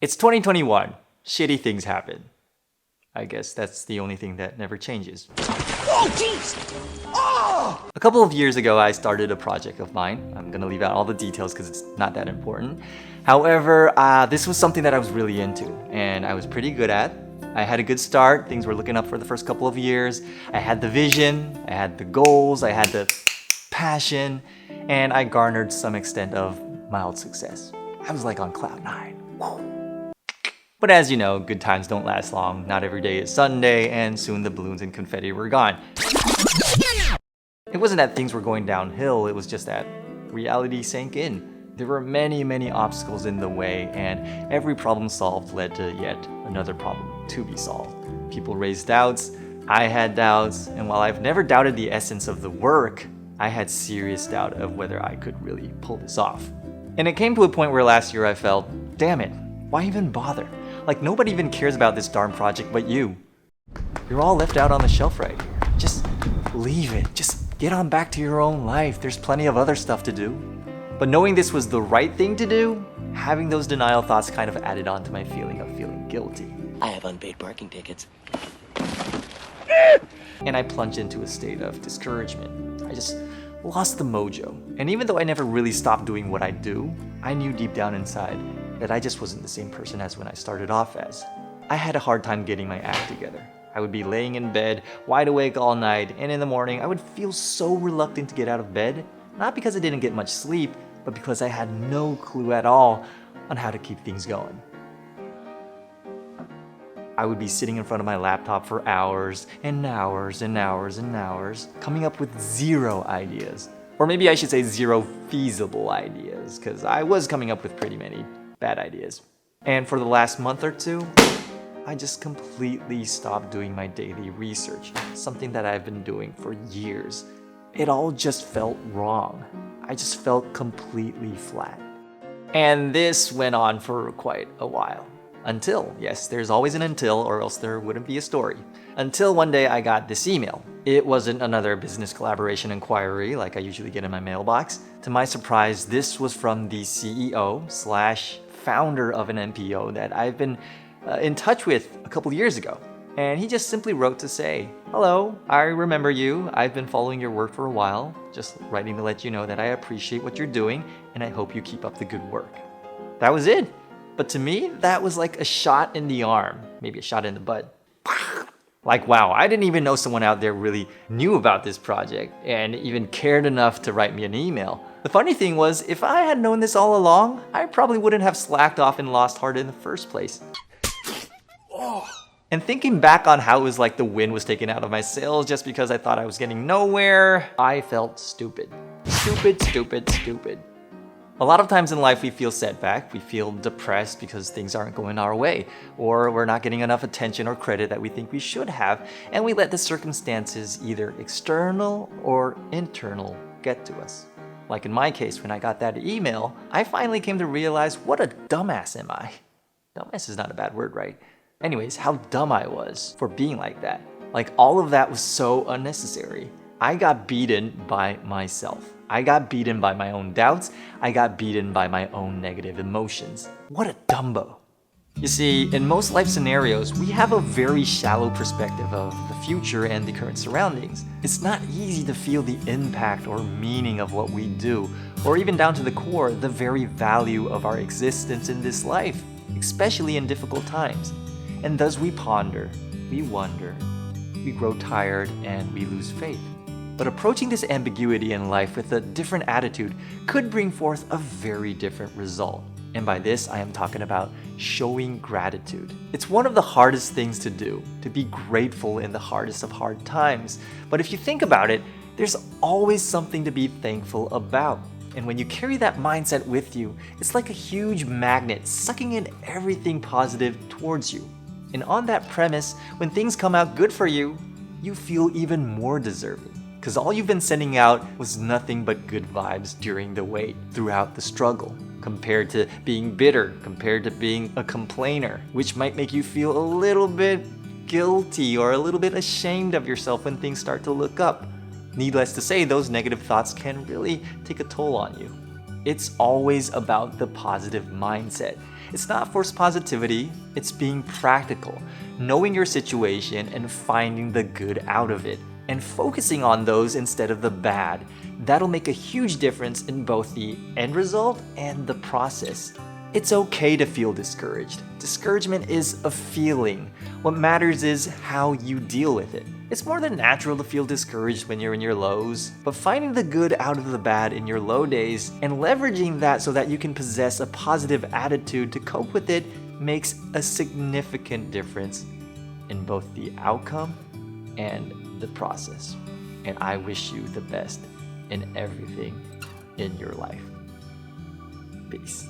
It's 2021. Shitty things happen. I guess that's the only thing that never changes. Oh, jeez! Oh! A couple of years ago, I started a project of mine. I'm gonna leave out all the details because it's not that important. However, this was something that I was really into and I was pretty good at. I had a good start. Things were looking up for the first couple of years. I had the vision, I had the goals, I had the passion, and I garnered some extent of mild success. I was like on cloud nine. Woo. But as you know, good times don't last long. Not every day is Sunday, and soon the balloons and confetti were gone. It wasn't that things were going downhill, it was just that reality sank in. There were many obstacles in the way, and every problem solved led to yet another problem to be solved. People raised doubts, I had doubts, and while I've never doubted the essence of the work, I had serious doubt of whether I could really pull this off. And it came to a point where last year I felt, damn it, why even bother? Like nobody even cares about this darn project but you. You're all left out on the shelf right here. Just leave it. Just get on back to your own life. There's plenty of other stuff to do. But knowing this was the right thing to do, having those denial thoughts kind of added on to my feeling of feeling guilty. I have unpaid parking tickets. And I plunged into a state of discouragement. I just lost the mojo. And even though I never really stopped doing what I do, I knew deep down inside that I just wasn't the same person as when I started off as. I had a hard time getting my act together. I would be laying in bed, wide awake all night, and in the morning I would feel so reluctant to get out of bed, not because I didn't get much sleep, but because I had no clue at all on how to keep things going. I would be sitting in front of my laptop for hours and hours and hours and hours, coming up with zero ideas. Or maybe I should say zero feasible ideas, because I was coming up with pretty many bad ideas. And for the last month or two, I just completely stopped doing my daily research, something that I've been doing for years. It all just felt wrong. I just felt completely flat. And this went on for quite a while. Until, yes, there's always an until, or else there wouldn't be a story. Until one day I got this email. It wasn't another business collaboration inquiry like I usually get in my mailbox. To my surprise, this was from the CEO/founder of an NPO that I've been in touch with a couple years ago. And he just simply wrote to say, hello, I remember you. I've been following your work for a while. Just writing to let you know that I appreciate what you're doing and I hope you keep up the good work. That was it. But to me, that was like a shot in the arm, maybe a shot in the butt. Like, wow, I didn't even know someone out there really knew about this project and even cared enough to write me an email. The funny thing was, if I had known this all along, I probably wouldn't have slacked off and lost heart in the first place. And thinking back on how it was like the wind was taken out of my sails just because I thought I was getting nowhere, I felt stupid. Stupid. A lot of times in life we feel setback, we feel depressed because things aren't going our way, or we're not getting enough attention or credit that we think we should have, and we let the circumstances, either external or internal, get to us. Like in my case, when I got that email, I finally came to realize what a dumbass am I. Dumbass is not a bad word, right? Anyways, how dumb I was for being like that. Like all of that was so unnecessary. I got beaten by myself. I got beaten by my own doubts. I got beaten by my own negative emotions. What a dumbo. You see, in most life scenarios, we have a very shallow perspective of the future and the current surroundings. It's not easy to feel the impact or meaning of what we do, or even down to the core, the very value of our existence in this life, especially in difficult times. And thus we ponder, we wonder, we grow tired, and we lose faith. But approaching this ambiguity in life with a different attitude could bring forth a very different result. And by this, I am talking about showing gratitude. It's one of the hardest things to do, to be grateful in the hardest of hard times. But if you think about it, there's always something to be thankful about. And when you carry that mindset with you, it's like a huge magnet sucking in everything positive towards you. And on that premise, when things come out good for you, you feel even more deserving. Because all you've been sending out was nothing but good vibes during the wait, throughout the struggle, compared to being bitter, compared to being a complainer, which might make you feel a little bit guilty or a little bit ashamed of yourself when things start to look up. Needless to say, those negative thoughts can really take a toll on you. It's always about the positive mindset. It's not forced positivity, it's being practical, knowing your situation and finding the good out of it, and focusing on those instead of the bad. That'll make a huge difference in both the end result and the process. It's okay to feel discouraged. Discouragement is a feeling. What matters is how you deal with it. It's more than natural to feel discouraged when you're in your lows, but finding the good out of the bad in your low days and leveraging that so that you can possess a positive attitude to cope with it makes a significant difference in both the outcome and the process. And I wish you the best in everything in your life. Peace.